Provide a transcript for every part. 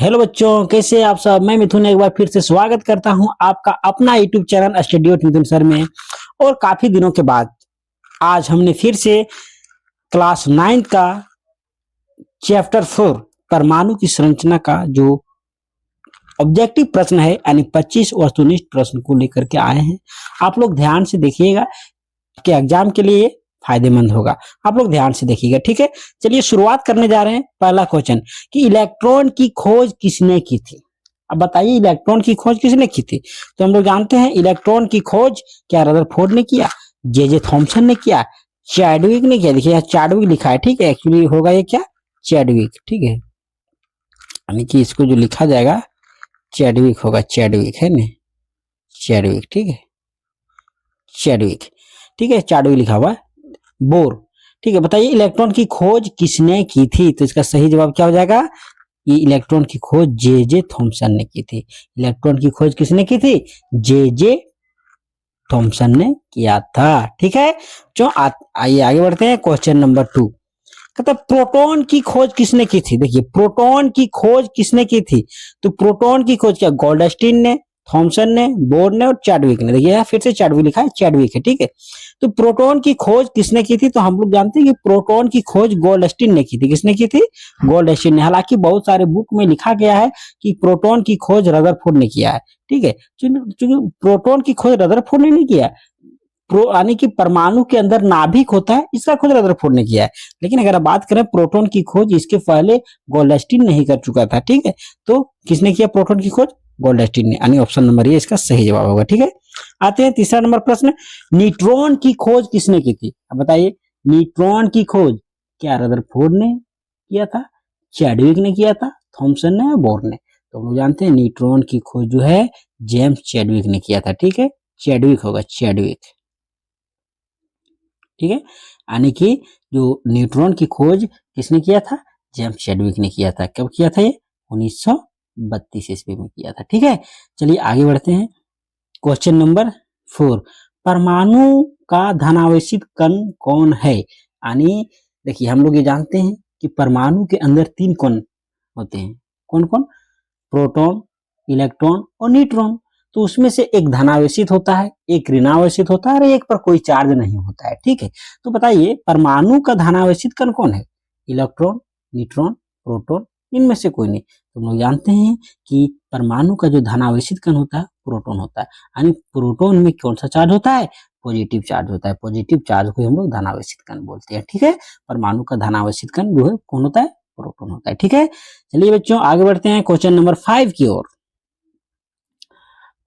Hello बच्चों, कैसे हैं आप सब। मैं मिथुन एक बार फिर से स्वागत करता हूं आपका अपना YouTube channel study with Mithun sir में। और काफी दिनों के बाद आज हमने फिर से क्लास 9 का चैप्टर 4 परमाणु की संरचना का जो ऑब्जेक्टिव प्रश्न है यानी 25 वस्तुनिष्ठ प्रश्न को लेकर के आए हैं। आप लोग ध्यान से देखिएगा कि एग्जाम के लिए फायदेमंद होगा। आप लोग ध्यान से देखिएगा, ठीक है। चलिए शुरुआत करने जा रहे हैं। पहला क्वेश्चन कि इलेक्ट्रॉन की खोज किसने की थी। अब बताइए इलेक्ट्रॉन की खोज किसने की थी। तो हम लोग जानते हैं इलेक्ट्रॉन की खोज क्या रदरफोर्ड ने किया, जे थॉमसन ने किया, चैडविक ने किया। देखिए यहाँ चैडविक लिखा है, ठीक है। एक्चुअली होगा ये क्या, चैडविक, ठीक है। यानी कि इसको जो लिखा जाएगा चैडविक होगा, चैडविक है ना, चैडविक, ठीक है, चैडविक, ठीक है, चैडविक लिखा हुआ है। बोर, ठीक है। बताइए इलेक्ट्रॉन की खोज किसने की थी। तो इसका सही जवाब क्या हो जाएगा, ये इलेक्ट्रॉन की खोज जे थॉमसन ने की थी। इलेक्ट्रॉन की खोज किसने की थी, जे थॉमसन ने किया था, ठीक है। जो आइए आगे बढ़ते हैं। क्वेश्चन नंबर 2 कहता प्रोटॉन की खोज किसने की थी। देखिए प्रोटॉन की खोज किसने की थी। तो प्रोटॉन की खोज क्या गोल्डस्टीन ने, थॉमसन ने, बोर ने और चैडविक ने। देखिए फिर से चैडविक लिखा है, चैडविक है, ठीक है। तो प्रोटॉन की खोज किसने की थी। तो हम लोग जानते हैं कि प्रोटॉन की खोज गोल्डस्टीन ने की थी। किसने की थी, गोल्डस्टीन ने। हालांकि बहुत सारे बुक में लिखा गया है कि प्रोटॉन की खोज रदरफोर्ड ने किया है, ठीक है। क्योंकि प्रोटॉन की खोज रदरफोर्ड ने नहीं किया, यानी कि परमाणु के अंदर नाभिक होता है, इसका खोज रदरफोर्ड ने किया है। लेकिन अगर आप बात करें प्रोटॉन की खोज, इसके पहले गोल्डस्टीन नहीं कर चुका था, ठीक है। तो किसने किया प्रोटॉन की खोज, गोल्डस्टीन ने। यानी ऑप्शन नंबर ये इसका सही जवाब होगा, ठीक है। आते हैं तीसरा नंबर प्रश्न, न्यूट्रॉन की खोज किसने की थी। अब बताइए न्यूट्रॉन की खोज क्या रदरफोर्ड ने किया था, चैडविक ने किया था, थॉमसन ने, बोर ने। तो हम लोग जानते हैं न्यूट्रॉन की खोज जो है जेम्स चैडविक ने किया था, ठीक है। चैडविक होगा, चैडविक, ठीक है। यानी कि जो न्यूट्रॉन की खोज किसने किया था, जेम्स चैडविक ने किया था। कब किया था ये, 1932 ईस्वी में किया था, ठीक है। चलिए आगे बढ़ते हैं। क्वेश्चन नंबर 4 परमाणु का धनावेशित कण कौन है। यानी देखिए हम लोग ये जानते हैं कि परमाणु के अंदर 3 कण होते हैं। कौन कौन, प्रोटॉन, इलेक्ट्रॉन और न्यूट्रॉन। तो उसमें से एक धनावेशित होता है, एक ऋणावेशित होता है और एक पर कोई चार्ज नहीं होता है, ठीक है। तो बताइए परमाणु का धनावेशित कण कौन है, इलेक्ट्रॉन, न्यूट्रॉन, प्रोटॉन, इनमें से कोई नहीं। तो हम लोग जानते हैं कि परमाणु का जो धनावेशित कण होता है प्रोटॉन होता है। यानी प्रोटॉन में कौन सा चार्ज होता है, पॉजिटिव चार्ज होता है। पॉजिटिव चार्ज को हम लोग धनावेशित कण बोलते हैं, ठीक है। परमाणु का धनावेशित कण जो है कौन होता है, प्रोटॉन होता है, ठीक है। चलिए बच्चों आगे बढ़ते हैं क्वेश्चन नंबर 5 की ओर।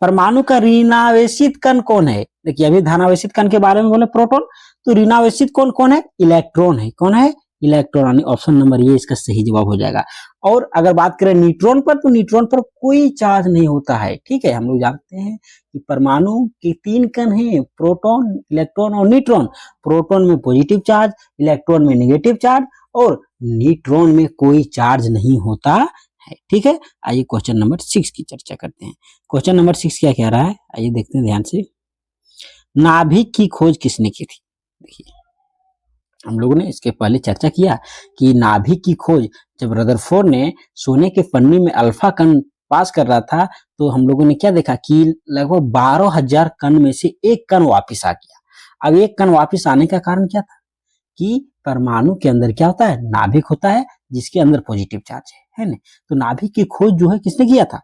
परमाणु का ऋणावेशित कण कौन है। देखिए अभी धनावेशित कण के बारे में बोले प्रोटॉन, तो ऋणावेशित कौन कौन है, इलेक्ट्रॉन है। कौन है, इलेक्ट्रॉन। यानी ऑप्शन नंबर ये इसका सही जवाब हो जाएगा। और अगर बात करें न्यूट्रॉन पर, तो न्यूट्रॉन पर कोई चार्ज नहीं होता है, ठीक है। हम लोग जानते हैं कि परमाणु के 3 कण हैं, प्रोटॉन, इलेक्ट्रॉन और न्यूट्रॉन। प्रोटॉन में पॉजिटिव चार्ज, इलेक्ट्रॉन में नेगेटिव चार्ज और न्यूट्रॉन में कोई चार्ज नहीं होता है, ठीक है। आइए क्वेश्चन नंबर 6 की चर्चा करते हैं। क्वेश्चन नंबर 6 क्या कह रहा है, आइए देखते हैं ध्यान से। नाभिक की खोज किसने की थी। देखिए हम लोगों ने इसके पहले चर्चा किया कि नाभिक की खोज जब रदरफोर्ड ने सोने के पन्नी में अल्फा कण पास कर रहा था, तो हम लोगों ने क्या देखा कि लगभग 12,000 कण में से एक कण वापिस आ गया। अब एक कण वापिस आने का कारण क्या था कि परमाणु के अंदर क्या होता है, नाभिक होता है जिसके अंदर पॉजिटिव चार्ज है ना। तो नाभिक की खोज जो है किसने किया था,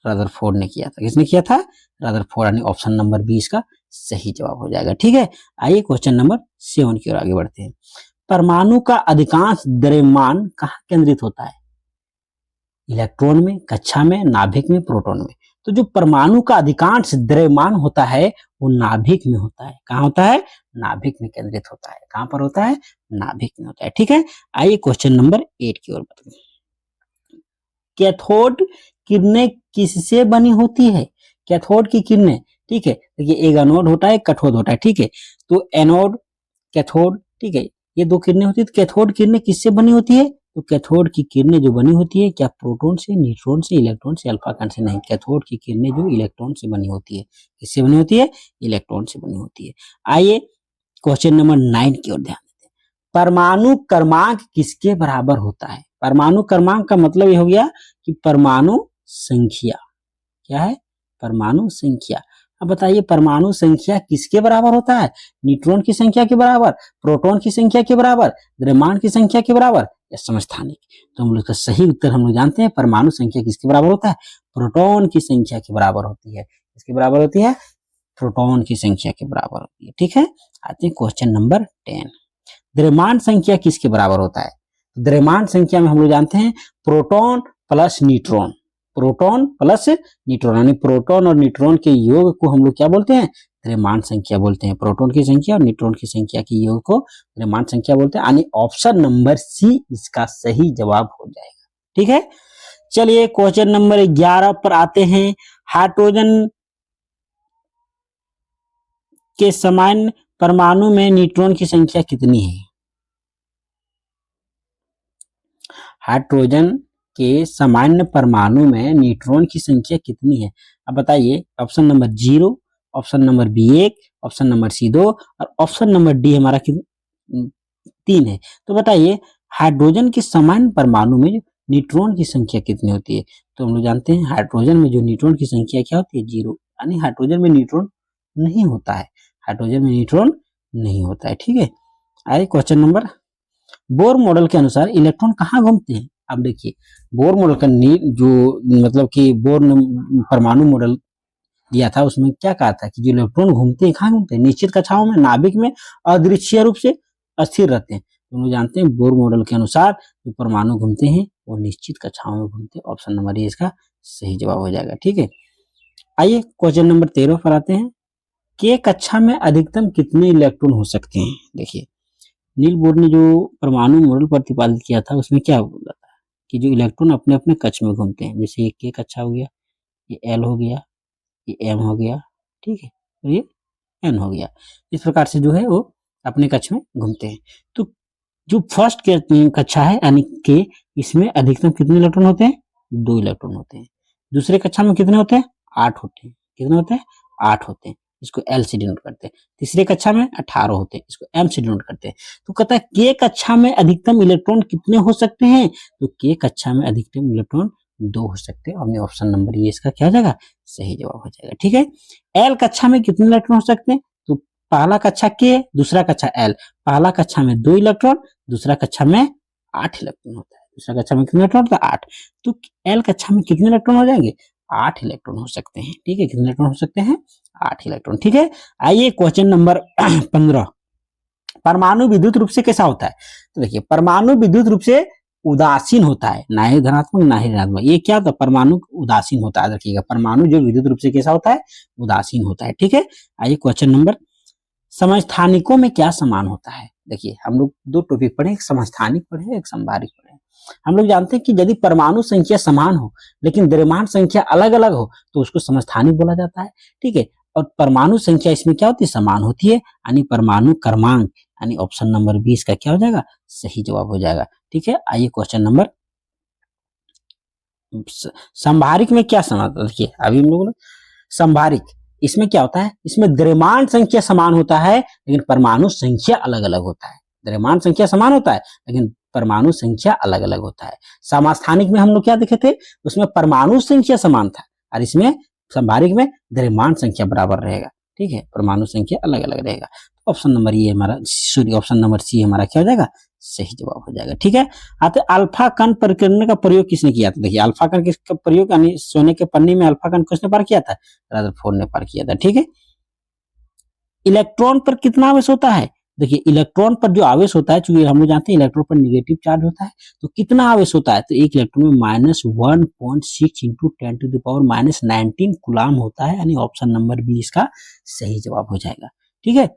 रदरफोर्ड ने किया था। किसने किया था, रदरफोर्ड। यानी ऑप्शन नंबर 20 का सही जवाब हो जाएगा, ठीक है। आइए क्वेश्चन नंबर 7 की ओर आगे बढ़ते हैं। परमाणु का अधिकांश द्रव्यमान कहाँ केंद्रित होता है, इलेक्ट्रॉन में, कक्षा में, नाभिक में, प्रोटॉन में। तो जो परमाणु का अधिकांश द्रव्यमान होता है वो नाभिक में होता है। कहाँ होता है, नाभिक में केंद्रित होता है। कहां पर होता है, नाभिक में होता है, ठीक है। आइए क्वेश्चन नंबर 8 की ओर बढ़ते हैं। कैथोड किरणें किससे बनी होती है, कैथोड की किरणें, ठीक है। देखिए एक एनोड होता है, एक कैथोड होता है, ठीक है। तो एनोड, कैथोड, ठीक है, ये 2 किरणें होती है। तो कैथोड किरणें किससे बनी होती है, तो कैथोड की किरणें जो बनी होती है क्या प्रोटॉन से, न्यूट्रॉन से, इलेक्ट्रॉन से, अल्फा कण से नहीं। कैथोड की किरणें जो इलेक्ट्रॉन से बनी होती है। किससे बनी होती है, इलेक्ट्रॉन से बनी होती है। आइए क्वेश्चन नंबर 9 की ओर ध्यान देते हैं। परमाणु क्रमांक किसके बराबर होता है। परमाणु क्रमांक का मतलब ये हो गया कि परमाणु संख्या। क्या है? परमाणु संख्या। अब बताइए परमाणु संख्या किसके बराबर होता है? न्यूट्रॉन की संख्या के बराबर, प्रोटॉन की संख्या के बराबर, द्रव्यमान की संख्या के बराबर या समस्थानिक? तो हम लोग का सही उत्तर हम लोग जानते हैं परमाणु संख्या किसके बराबर होता है? प्रोटॉन की संख्या के बराबर होती है। किसके बराबर होती है? प्रोटॉन की संख्या के बराबर होती है। ठीक है, आते हैं क्वेश्चन नंबर 10। द्रव्यमान संख्या किसके बराबर होता है? द्रव्यमान संख्या में हम लोग जानते हैं proton plus neutron, proton plus neutron, यानी प्रोटॉन और न्यूट्रॉन के योग को हम लोग क्या बोलते हैं? द्रव्यमान संख्या बोलते हैं। प्रोटॉन की संख्या और न्यूट्रॉन की संख्या के योग को द्रव्यमान संख्या बोलते हैं, यानी ऑप्शन नंबर सी इसका सही जवाब हो जाएगा। ठीक है, चलिए क्वेश्चन नंबर 11 पर आते हैं। हाइड्रोजन के समान परमाणु में न्यूट्रॉन की संख्या कितनी है? हाइड्रोजन के सामान्य परमाणु में न्यूट्रॉन की संख्या कितनी है? अब बताइए, option number 0, option number B 1, option number C 2 और ऑप्शन नंबर डी हमारा 3 है। तो बताइए हाइड्रोजन के सामान्य परमाणु में न्यूट्रॉन की संख्या कितनी होती है? तो हम लोग जानते हैं हाइड्रोजन में जो न्यूट्रॉन की संख्या क्या होती है? 0, यानी हाइड्रोजन में न्यूट्रॉन नहीं होता है। हाइड्रोजन में न्यूट्रॉन नहीं होता है। ठीक है, आइए क्वेश्चन नंबर, बोर मॉडल के अनुसार इलेक्ट्रॉन कहाँ घूमते हैं? अब देखिए बोर मॉडल का जो मतलब कि बोर परमाणु मॉडल दिया था उसमें क्या कहा था कि जो इलेक्ट्रॉन घूमते हैं कहाँ घूमते हैं? निश्चित कक्षाओं में, नाभिक में, अदृश्य रूप से अस्थिर रहते हैं। तो हम जानते हैं बोर मॉडल के अनुसार जो परमाणु घूमते हैं वो निश्चित कक्षाओं में घूमते हैं। ऑप्शन नंबर ए इसका सही जवाब हो जाएगा। ठीक है, आइए क्वेश्चन नंबर 13 पर आते हैं। के कक्षा में अधिकतम कितने इलेक्ट्रॉन हो सकते हैं? देखिए नील बोर ने जो परमाणु मॉडल प्रतिपादित किया था उसमें क्या बोला था कि जो इलेक्ट्रॉन अपने अपने कक्ष में घूमते हैं। जैसे ये के कक्षा हो गया, ये एल हो गया, ये एम हो गया, ठीक है, और ये एन हो गया। इस प्रकार से जो है वो अपने कक्ष में घूमते हैं। तो जो फर्स्ट के कक्षा है यानी के, इसमें अधिकतम कितने इलेक्ट्रॉन होते हैं? 2 इलेक्ट्रॉन होते हैं। दूसरे कक्षा में कितने होते हैं? 8 होते हैं। कितने होते हैं? 8 होते हैं। इसको एल से डिनोट करते हैं। तीसरे कक्षा में 18 होते हैं, इसको एम से डिनोट करते हैं। तो कहता है के कक्षा में अधिकतम इलेक्ट्रॉन कितने हो सकते हैं? तो के कक्षा में अधिकतम इलेक्ट्रॉन 2 हो सकते हैं। हमने ऑप्शन नंबर ये इसका क्या हो जाएगा? सही जवाब हो जाएगा। ठीक है, एल कक्षा में कितने इलेक्ट्रॉन हो सकते हैं? तो पहला कक्षा के, दूसरा कक्षा एल। पहला कक्षा में 2 इलेक्ट्रॉन, दूसरा कक्षा में 8 इलेक्ट्रॉन होता है। दूसरा कक्षा में कितने इलेक्ट्रॉन होता है? 8। तो एल कक्षा में कितने इलेक्ट्रॉन हो जाएंगे? 8 इलेक्ट्रॉन हो सकते हैं। ठीक है, कितने इलेक्ट्रॉन हो सकते हैं? 8 इलेक्ट्रॉन। ठीक है, आइए क्वेश्चन नंबर 15। परमाणु विद्युत रूप से कैसा होता है? तो देखिए परमाणु विद्युत रूप से उदासीन होता है, ना ही धनात्मक ना ही ऋणात्मक। ये क्या होता है? परमाणु उदासीन होता है। देखिएगा परमाणु जो विद्युत रूप से कैसा होता है? उदासीन होता है। ठीक है, आइए क्वेश्चन नंबर, समस्थानिकों में क्या समान होता है? देखिए हम लोग 2 टॉपिक पढ़े, एक समस्थानिक पढ़े, एक संभारिक पढ़े। हम लोग जानते हैं कि यदि परमाणु संख्या समान हो लेकिन द्रव्यमान संख्या अलग अलग हो तो उसको समस्थानिक बोला जाता है। ठीक है, और परमाणु संख्या इसमें क्या होती है? समान होती है, यानी परमाणु क्रमांक, यानी ऑप्शन नंबर 20 का क्या हो जाएगा? सही जवाब हो जाएगा। ठीक है, आइए क्वेश्चन नंबर, संभारिक में क्या समान होता है? देखिए अभी हम लोग संभारिक, इसमें क्या होता है? इसमें द्रव्यमान संख्या समान होता है लेकिन परमाणु संख्या अलग अलग होता है। द्रव्यमान संख्या समान होता है लेकिन परमाणु संख्या अलग अलग होता है। समस्थानिक में हम लोग क्या देखे थे? उसमें परमाणु संख्या समान था और इसमें संभारिक में द्रव्यमान संख्या बराबर रहेगा। ठीक है, परमाणु संख्या अलग अलग रहेगा। ऑप्शन नंबर ये हमारा, सॉरी ऑप्शन नंबर सी हमारा क्या हो जाएगा? सही जवाब हो जाएगा। ठीक है, आते अल्फा कण परिकरण का प्रयोग किसने किया था? देखिए अल्फा कण किसका प्रयोग, यानी सोने के पन्नी में अल्फा कण किसने पार किया था? रदरफोर्ड ने पार किया था। ठीक है, इलेक्ट्रॉन पर कितना आवेश होता है? देखिए इलेक्ट्रॉन पर जो आवेश होता है, चूंकि हम लोग जानते हैं इलेक्ट्रॉन पर निगेटिव चार्ज होता है, तो कितना आवेश होता है? तो एक इलेक्ट्रॉन में -1.6 इंटू 10⁻⁻19 कूलाम होता है, यानी ऑप्शन नंबर बी इसका सही जवाब हो जाएगा। ठीक है,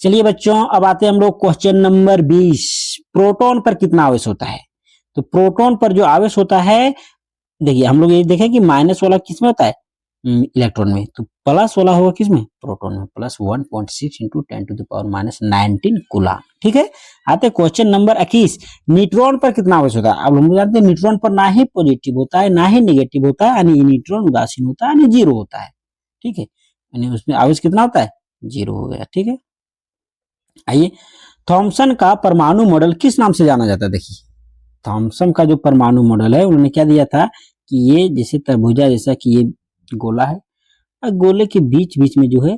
चलिए बच्चों अब आते हैं हम लोग क्वेश्चन नंबर 20। प्रोटॉन पर कितना आवेश होता है? तो प्रोटॉन पर जो आवेश होता है, देखिए हम लोग ये देखें कि माइनस वाला किसमें होता है? इलेक्ट्रॉन में। तो प्लस वाला होगा किसमें? प्रोटॉन में। +1.6 इंटू 10⁻⁻19 कूलाम। ठीक है, आते क्वेश्चन नंबर 21। न्यूट्रॉन पर कितना आवेश होता है? अब हम लोग जानते हैं न्यूट्रॉन पर ना ही पॉजिटिव होता है ना ही नेगेटिव होता है, यानी न्यूट्रॉन उदासीन होता है, यानी 0 होता है। ठीक है, यानी उसमें आवेश कितना होता है? 0 हो गया। ठीक है, आइए थॉमसन का परमाणु मॉडल किस नाम से जाना जाता है? देखिए थॉमसन का जो परमाणु मॉडल है उन्होंने क्या दिया था कि ये जैसे तरबूजा जैसा कि ये गोला है और गोले के बीच बीच में जो है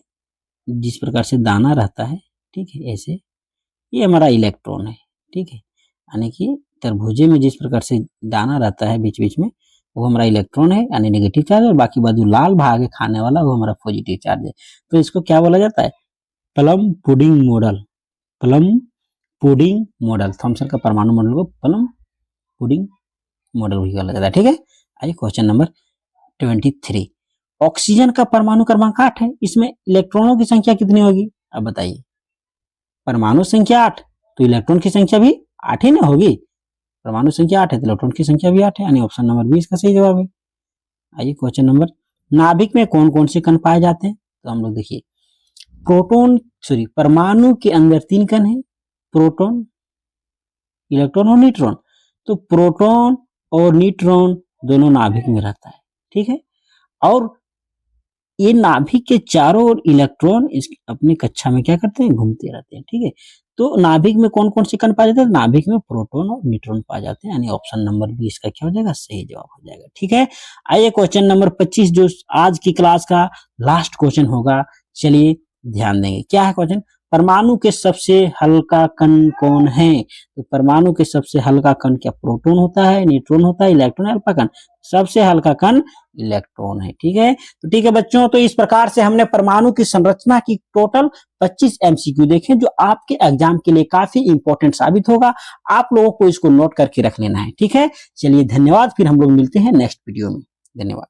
जिस प्रकार से दाना रहता है, ठीक है, ऐसे ये हमारा इलेक्ट्रॉन है, ठीक है, यानी कि तरबूजे में जिस प्रकार से दाना रहता है बीच बीच में वो हमारा इलेक्ट्रॉन है यानी नेगेटिव चार्ज, और बाकी बाजू लाल भाग है खाने वाला वो हमारा पॉजिटिव चार्ज है। तो इसको क्या बोला जाता है? Plum pudding model. Plum pudding model, Thomson का परमाणु मॉडल को प्लम पुडिंग मॉडल भी बोला जाता है, ठीक है। आइए क्वेश्चन नंबर 23। ऑक्सीजन का परमाणु क्रमांक 8 है, इसमें इलेक्ट्रॉनों की संख्या कितनी होगी? अब बताइए। परमाणु संख्या 8 तो इलेक्ट्रॉन की संख्या भी 8 ही ना होगी। परमाणु संख्या 8 है तो इलेक्ट्रॉन की संख्या भी 8 है, यानी ऑप्शन नंबर 20 का सही जवाब है। आइए क्वेश्चन नंबर, नाभिक में कौन कौन से कण पाए जाते हैं? तो हम लोग देखिए, परमाणु के अंदर 3 कण है, प्रोटॉन, इलेक्ट्रॉन और न्यूट्रॉन। तो प्रोटॉन और न्यूट्रॉन दोनों नाभिक में रहता है, ठीक है। और ये नाभिक के चारों ओर इलेक्ट्रॉन इस अपनी कक्षा में क्या करते हैं? घूमते रहते हैं, ठीक है। तो नाभिक में कौन कौन से कण पाए जाते हैं? नाभिक में प्रोटॉन और न्यूट्रॉन पाए जाते हैं, यानी ऑप्शन नंबर 20 का क्या हो जाएगा? सही जवाब हो जाएगा, ठीक है। आइए क्वेश्चन नंबर 25 जो आज की क्लास का लास्ट क्वेश्चन होगा, चलिए ध्यान देंगे। क्या है क्वेश्चन? परमाणु के सबसे हल्का कण कौन है? तो परमाणु के सबसे हल्का कण क्या प्रोटॉन होता है, न्यूट्रॉन होता है, इलेक्ट्रॉन, अल्फा कण? सबसे हल्का कण इलेक्ट्रॉन है, ठीक है। तो ठीक है बच्चों, तो इस प्रकार से हमने परमाणु की संरचना की टोटल 25 एमसीक्यू देखे जो आपके एग्जाम के लिए काफी इंपॉर्टेंट साबित होगा। आप लोगों को इसको नोट करके रख लेना है, ठीक है। चलिए धन्यवाद, फिर हम लोग मिलते हैं नेक्स्ट वीडियो में। धन्यवाद।